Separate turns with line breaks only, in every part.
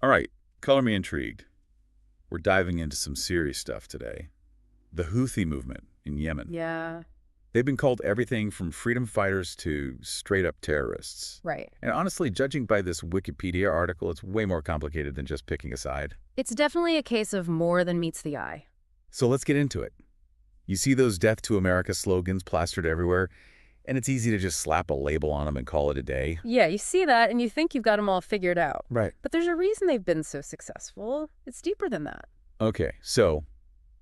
All right, color me intrigued. We're diving into some serious stuff today. The Houthi movement in Yemen.
Yeah,
They've been called everything from freedom fighters to straight-up terrorists.
right.
And honestly, judging by this Wikipedia article, it's way more complicated than just picking a side.
It's definitely a case of more than meets the eye.
So let's get into it. You see those Death to America slogans plastered everywhere, and it's easy to just slap a label on them and call it a day.
Yeah, you see that and you think you've got them all figured out.
Right.
But there's a reason they've been so successful. It's deeper than that.
Okay, so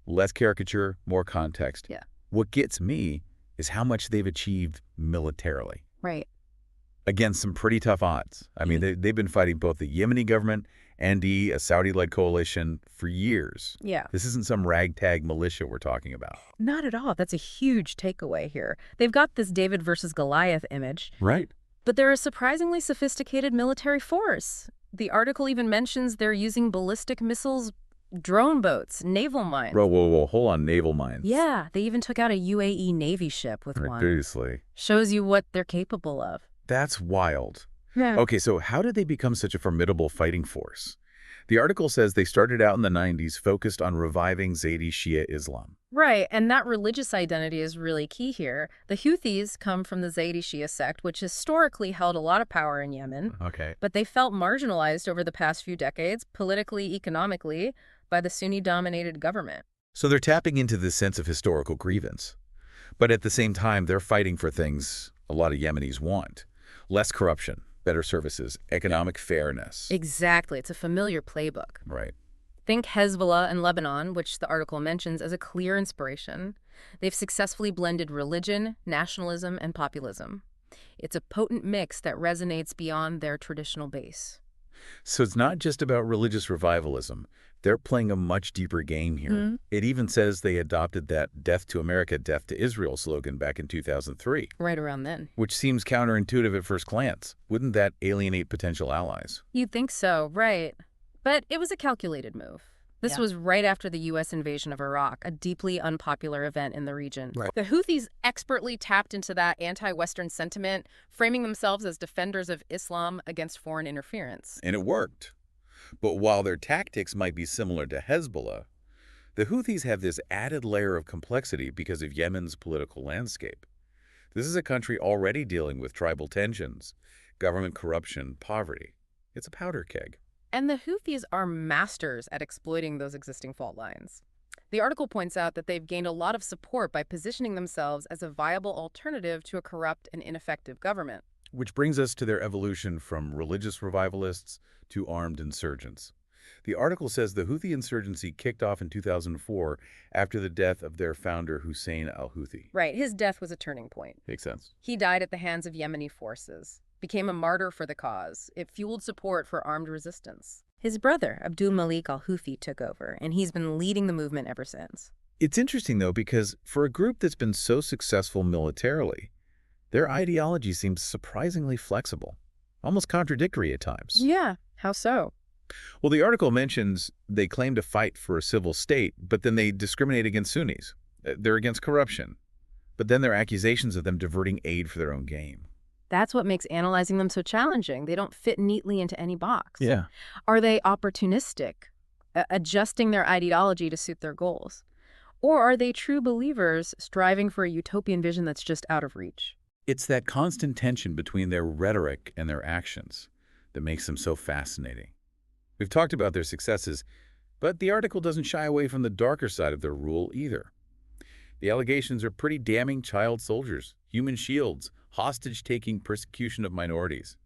less caricature, more context.
Yeah.
What gets me is how much they've achieved militarily
Right.
against some pretty tough odds. I mean, they've been fighting both the Yemeni government and a Saudi-led coalition for years.
Yeah.
This isn't some ragtag militia we're talking about.
Not at all. That's a huge takeaway here. They've got this David versus Goliath image,
Right.
but they're a surprisingly sophisticated military force. The article even mentions they're using ballistic missiles, drone boats, naval mines.
Whoa, hold on, naval mines.
Yeah, they even took out a UAE Navy ship with
Right,
one.
seriously.
Shows you what they're capable of.
That's wild.
Yeah.
Okay, so how did they become such a formidable fighting force? The article says they started out in the 90s focused on reviving Zaydi Shia Islam.
Right, and that religious identity is really key here. The Houthis come from the Zaydi Shia sect, which historically held a lot of power in Yemen,
Okay.
but they felt marginalized over the past few decades, politically, economically, by the Sunni-dominated government.
So they're tapping into this sense of historical grievance. But at the same time, they're fighting for things a lot of Yemenis want. Less corruption, better services, economic fairness.
Exactly, it's a familiar playbook.
Right.
Think Hezbollah and Lebanon, which the article mentions as a clear inspiration. They've successfully blended religion, nationalism, and populism. It's a potent mix that resonates beyond their traditional base.
So it's not just about religious revivalism. They're playing a much deeper game here. It even says they adopted that Death to America, Death to Israel slogan back in 2003,
Right around then.
which seems counterintuitive at first glance. Wouldn't that alienate potential allies?
You'd think so, right. But it was a calculated move. This was right after the U.S. invasion of Iraq, a deeply unpopular event in the region.
Right.
The Houthis expertly tapped into that anti-Western sentiment, framing themselves as defenders of Islam against foreign interference.
And it worked. But while their tactics might be similar to Hezbollah, the Houthis have this added layer of complexity because of Yemen's political landscape. This is a country already dealing with tribal tensions, government corruption, poverty. It's a powder keg.
And the Houthis are masters at exploiting those existing fault lines. The article points out that they've gained a lot of support by positioning themselves as a viable alternative to a corrupt and ineffective government.
Which brings us to their evolution from religious revivalists to armed insurgents. The article says the Houthi insurgency kicked off in 2004 after the death of their founder Hussein al-Houthi.
Right, his death was a turning point.
Makes sense.
He died at the hands of Yemeni forces, became a martyr for the cause. It fueled support for armed resistance. His brother, Abdul Malik al-Houthi, took over, and he's been leading the movement ever since.
It's interesting, though, because for a group that's been so successful militarily, their ideology seems surprisingly flexible, almost contradictory at times.
Yeah, how so?
Well, the article mentions they claim to fight for a civil state, but then they discriminate against Sunnis. They're against corruption. But then there are accusations of them diverting aid for their own gain.
That's what makes analyzing them so challenging. They don't fit neatly into any box.
Yeah.
Are they opportunistic, adjusting their ideology to suit their goals? Or are they true believers striving for a utopian vision that's just out of reach?
It's that constant tension between their rhetoric and their actions that makes them so fascinating. We've talked about their successes, but the article doesn't shy away from the darker side of their rule either. The allegations are pretty damning: child soldiers, human shields, hostage-taking, persecution of minorities.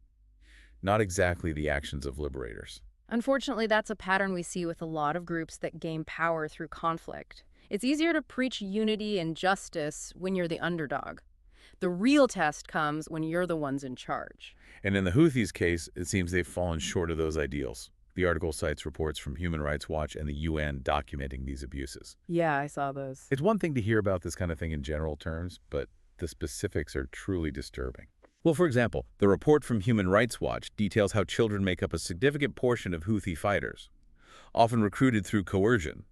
Not exactly the actions of liberators.
Unfortunately, that's a pattern we see with a lot of groups that gain power through conflict. It's easier to preach unity and justice when you're the underdog. The real test comes when you're the ones in charge.
And in the Houthis' case, it seems they've fallen short of those ideals. The article cites reports from Human Rights Watch and the UN documenting these abuses.
Yeah, I saw those.
It's one thing to hear about this kind of thing in general terms, but the specifics are truly disturbing. Well, for example, the report from Human Rights Watch details how children make up a significant portion of Houthi fighters, often recruited through coercion,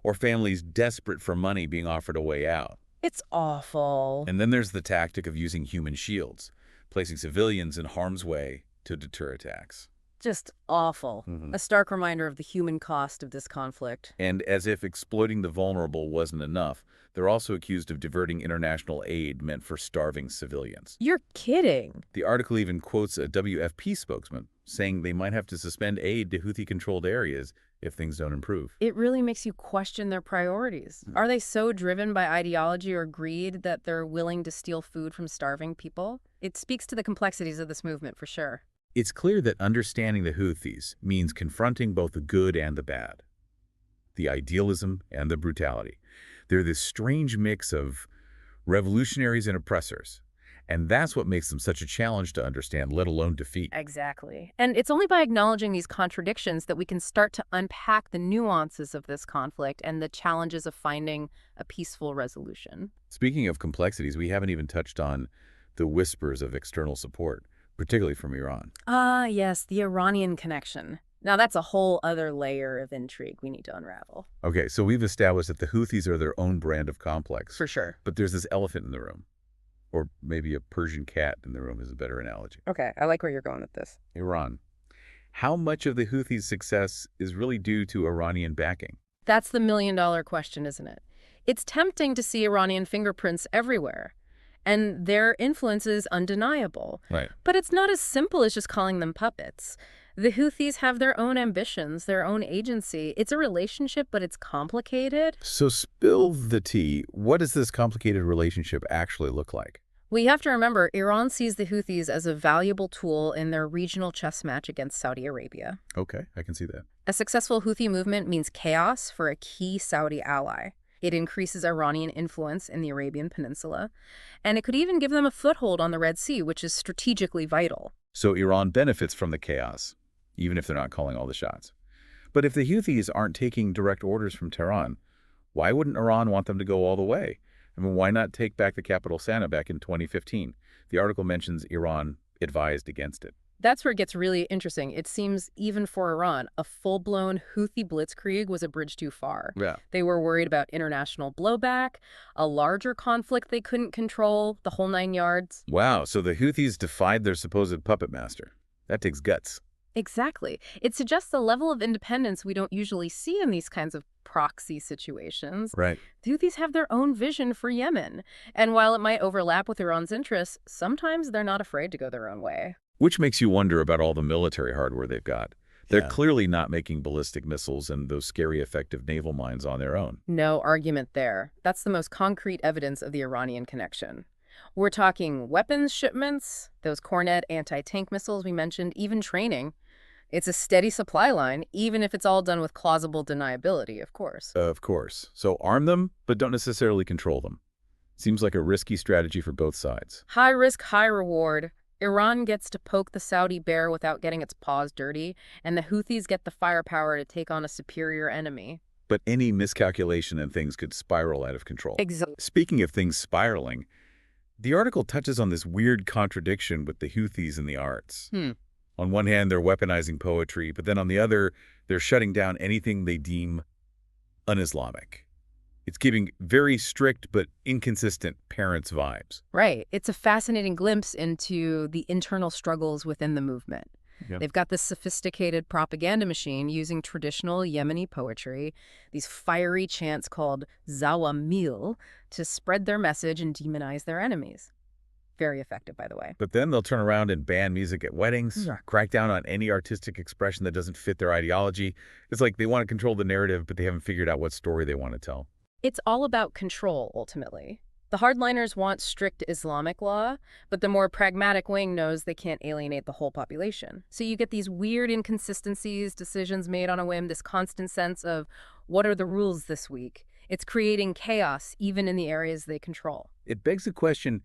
or families desperate for money being offered a way out.
It's awful.
And then there's the tactic of using human shields, placing civilians in harm's way to deter attacks.
Just awful. A stark reminder of the human cost of this conflict.
And as if exploiting the vulnerable wasn't enough, they're also accused of diverting international aid meant for starving civilians.
You're kidding.
The article even quotes a WFP spokesman saying they might have to suspend aid to Houthi-controlled areas if things don't improve.
It really makes you question their priorities. Are they so driven by ideology or greed that they're willing to steal food from starving people? It speaks to the complexities of this movement, for sure.
It's clear that understanding the Houthis means confronting both the good and the bad, the idealism and the brutality. They're this strange mix of revolutionaries and oppressors, and that's what makes them such a challenge to understand, let alone defeat.
Exactly. And it's only by acknowledging these contradictions that we can start to unpack the nuances of this conflict and the challenges of finding a peaceful resolution.
Speaking of complexities, we haven't even touched on the whispers of external support, particularly from Iran.
Ah, yes, the Iranian connection. Now that's a whole other layer of intrigue we need to unravel.
Okay, so we've established that the Houthis are their own brand of complex.
For sure.
But there's this elephant in the room. Or maybe a Persian cat in the room is a better analogy.
Okay, I like where you're going with this.
Iran. How much of the Houthis' success is really due to Iranian backing?
That's the million-dollar question, isn't it? It's tempting to see Iranian fingerprints everywhere, and their influence is undeniable.
Right.
But it's not as simple as just calling them puppets. The Houthis have their own ambitions, their own agency. It's a relationship, but it's complicated.
So spill the tea. What does this complicated relationship actually look like?
We have to remember, Iran sees the Houthis as a valuable tool in their regional chess match against Saudi Arabia.
Okay, I can see that.
A successful Houthi movement means chaos for a key Saudi ally. It increases Iranian influence in the Arabian Peninsula, and it could even give them a foothold on the Red Sea, which is strategically vital.
So Iran benefits from the chaos, even if they're not calling all the shots. But if the Houthis aren't taking direct orders from Tehran, why wouldn't Iran want them to go all the way? I mean, why not take back the capital Sana'a back in 2015? The article mentions Iran advised against it.
That's where it gets really interesting. It seems even for Iran, a full-blown Houthi blitzkrieg was a bridge too far.
Yeah.
They were worried about international blowback, a larger conflict they couldn't control, the whole 9 yards.
Wow, so the Houthis defied their supposed puppet master. That takes guts.
Exactly. It suggests a level of independence we don't usually see in these kinds of proxy situations.
Right.
The Houthis have their own vision for Yemen. And while it might overlap with Iran's interests, sometimes they're not afraid to go their own way.
Which makes you wonder about all the military hardware they've got. They're
Yeah.
clearly not making ballistic missiles and those scary effective naval mines on their own.
No argument there. That's the most concrete evidence of the Iranian connection. We're talking weapons shipments, those Cornet anti-tank missiles we mentioned, even training. It's a steady supply line, even if it's all done with plausible deniability, of course.
Of course. So arm them, but don't necessarily control them. Seems like a risky strategy for both sides.
High risk, high reward. Iran gets to poke the Saudi bear without getting its paws dirty, and the Houthis get the firepower to take on a superior enemy.
But any miscalculation and things could spiral out of control.
Exactly.
Speaking of things spiraling, the article touches on this weird contradiction with the Houthis and the arts. On one hand, they're weaponizing poetry, but then on the other, they're shutting down anything they deem un-Islamic. It's giving very strict but inconsistent parents' vibes.
Right. It's a fascinating glimpse into the internal struggles within the movement.
Yep.
They've got this sophisticated propaganda machine using traditional Yemeni poetry, these fiery chants called zawamil, to spread their message and demonize their enemies. Very effective, by the way.
But then they'll turn around and ban music at weddings, crack down on any artistic expression that doesn't fit their ideology. It's like they want to control the narrative, but they haven't figured out what story they want to tell.
It's all about control, ultimately. The hardliners want strict Islamic law, but the more pragmatic wing knows they can't alienate the whole population. So you get these weird inconsistencies, decisions made on a whim, this constant sense of, what are the rules this week? It's creating chaos, even in the areas they control.
It begs the question,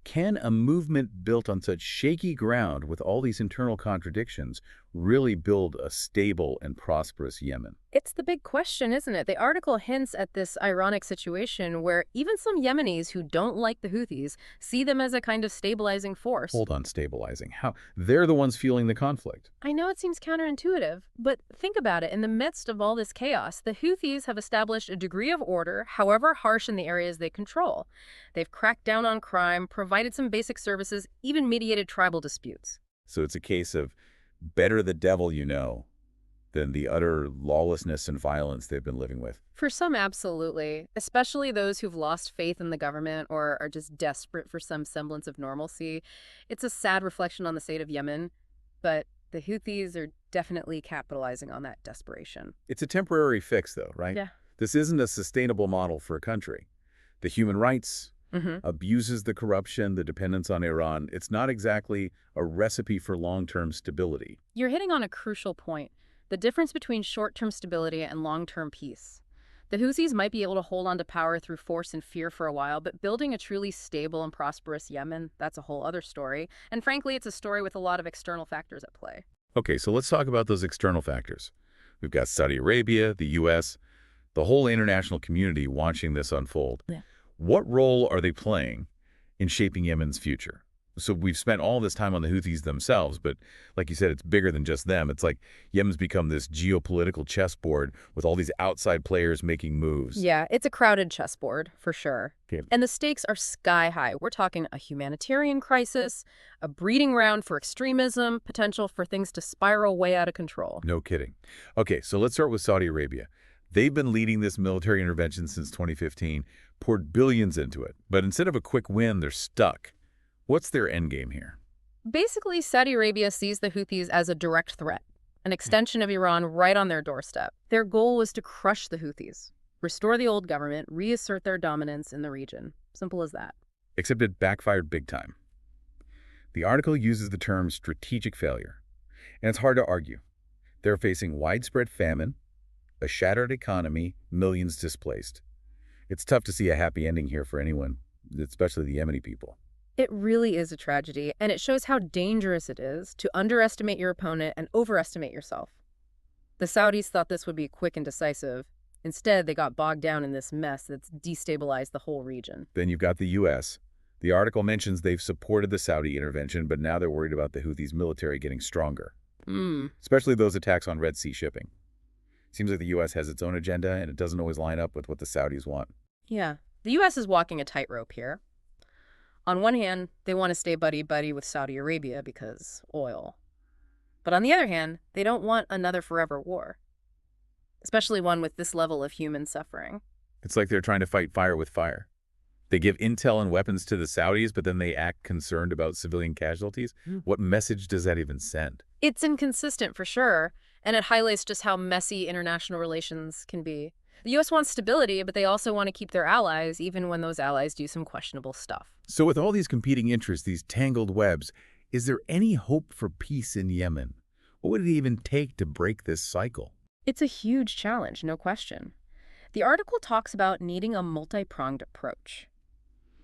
can a movement built on such shaky ground with all these internal contradictions really build a stable and prosperous Yemen?
It's the big question, isn't it? The article hints at this ironic situation where even some Yemenis who don't like the Houthis see them as a kind of stabilizing force.
Hold on, stabilizing. How? They're the ones fueling the conflict.
I know it seems counterintuitive, but think about it. In the midst of all this chaos, the Houthis have established a degree of order, however harsh in the areas they control. They've cracked down on crime, provided some basic services, even mediated tribal disputes.
So it's a case of Better the devil you know than the utter lawlessness and violence they've been living with.
For some, absolutely, especially those who've lost faith in the government or are just desperate for some semblance of normalcy. It's a sad reflection on the state of Yemen, but the Houthis are definitely capitalizing on that desperation.
It's a temporary fix, though, right?
Yeah.
This isn't a sustainable model for a country. The human rights abuses, the corruption, the dependence on Iran. It's not exactly a recipe for long-term stability.
You're hitting on a crucial point, the difference between short-term stability and long-term peace. The Houthis might be able to hold on to power through force and fear for a while, but building a truly stable and prosperous Yemen, that's a whole other story. And frankly, it's a story with a lot of external factors at play.
Okay, so let's talk about those external factors. We've got Saudi Arabia, the U.S., the whole international community watching this unfold.
Yeah.
What role are they playing in shaping Yemen's future? So we've spent all this time on the Houthis themselves, but like you said, it's bigger than just them. It's like Yemen's become this geopolitical chessboard with all these outside players making moves.
Yeah, it's a crowded chessboard, for sure.
Okay.
And the stakes are sky high. We're talking a humanitarian crisis, a breeding ground for extremism, potential for things to spiral way out of control.
No kidding. Okay, so let's start with Saudi Arabia. They've been leading this military intervention since 2015, poured billions into it. But instead of a quick win, they're stuck. What's their endgame here?
Basically, Saudi Arabia sees the Houthis as a direct threat, an extension of Iran right on their doorstep. Their goal was to crush the Houthis, restore the old government, reassert their dominance in the region. Simple as that.
Except it backfired big time. The article uses the term strategic failure, and it's hard to argue. They're facing widespread famine, a shattered economy, millions displaced. It's tough to see a happy ending here for anyone, especially the Yemeni people.
It really is a tragedy, and it shows how dangerous it is to underestimate your opponent and overestimate yourself. The Saudis thought this would be quick and decisive. Instead, they got bogged down in this mess that's destabilized the whole region.
Then you've got the U.S. The article mentions they've supported the Saudi intervention, but now they're worried about the Houthis' military getting stronger, especially those attacks on Red Sea shipping. Seems like the U.S. has its own agenda, and it doesn't always line up with what the Saudis want.
Yeah, the U.S. is walking a tightrope here. On one hand, they want to stay buddy-buddy with Saudi Arabia because oil. But on the other hand, they don't want another forever war, especially one with this level of human suffering.
It's like they're trying to fight fire with fire. They give intel and weapons to the Saudis, but then they act concerned about civilian casualties. What message does that even send?
It's inconsistent for sure, and it highlights just how messy international relations can be. The U.S. wants stability, but they also want to keep their allies, even when those allies do some questionable stuff.
So with all these competing interests, these tangled webs, is there any hope for peace in Yemen? What would it even take to break this cycle?
It's a huge challenge, no question. The article talks about needing a multi-pronged approach.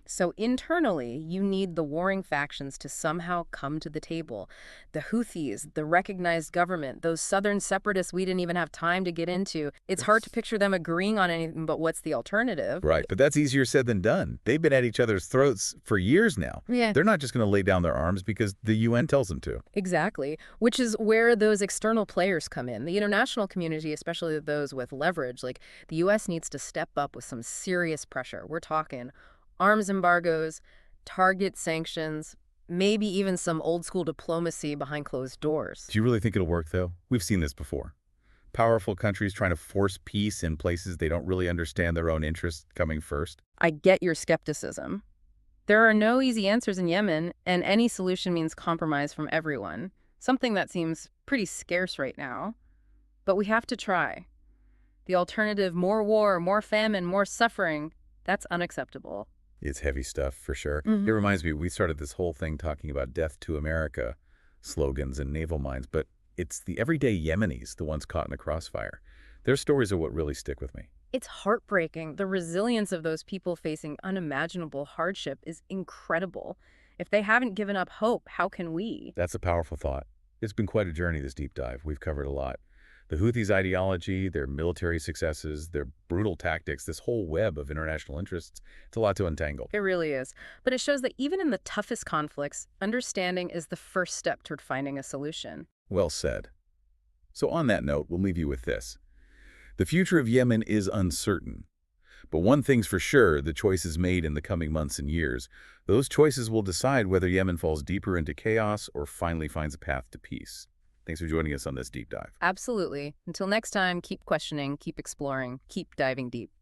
So internally, you need the warring factions to somehow come to the table. The Houthis, the recognized government, those southern separatists we didn't even have time to get into. It's hard to picture them agreeing on anything, but what's the alternative?
Right, but that's easier said than done. They've been at each other's throats for years now.
Yeah.
They're not just going to lay down their arms because the UN tells them to.
Exactly, which is where those external players come in. The international community, especially those with leverage, like the U.S. needs to step up with some serious pressure. We're talking arms embargoes, target sanctions, maybe even some old-school diplomacy behind closed doors.
Do you really think it'll work, though? We've seen this before. Powerful countries trying to force peace in places they don't really understand their own interests coming first.
I get your skepticism. There are no easy answers in Yemen, and any solution means compromise from everyone, something that seems pretty scarce right now. But we have to try. The alternative, more war, more famine, more suffering, that's unacceptable.
It's heavy stuff, for sure. It reminds me, we started this whole thing talking about death to America slogans and naval mines, but it's the everyday Yemenis, the ones caught in the crossfire. Their stories are what really stick with me.
It's heartbreaking. The resilience of those people facing unimaginable hardship is incredible. If they haven't given up hope, how can we?
That's a powerful thought. It's been quite a journey, this deep dive. We've covered a lot. The Houthis' ideology, their military successes, their brutal tactics, this whole web of international interests, it's a lot to untangle.
It really is. But it shows that even in the toughest conflicts, understanding is the first step toward finding a solution.
Well said. So on that note, we'll leave you with this. The future of Yemen is uncertain. But one thing's for sure, the choices made in the coming months and years, those choices will decide whether Yemen falls deeper into chaos or finally finds a path to peace. Thanks for joining us on this deep dive.
Absolutely. Until next time, keep questioning, keep exploring, keep diving deep.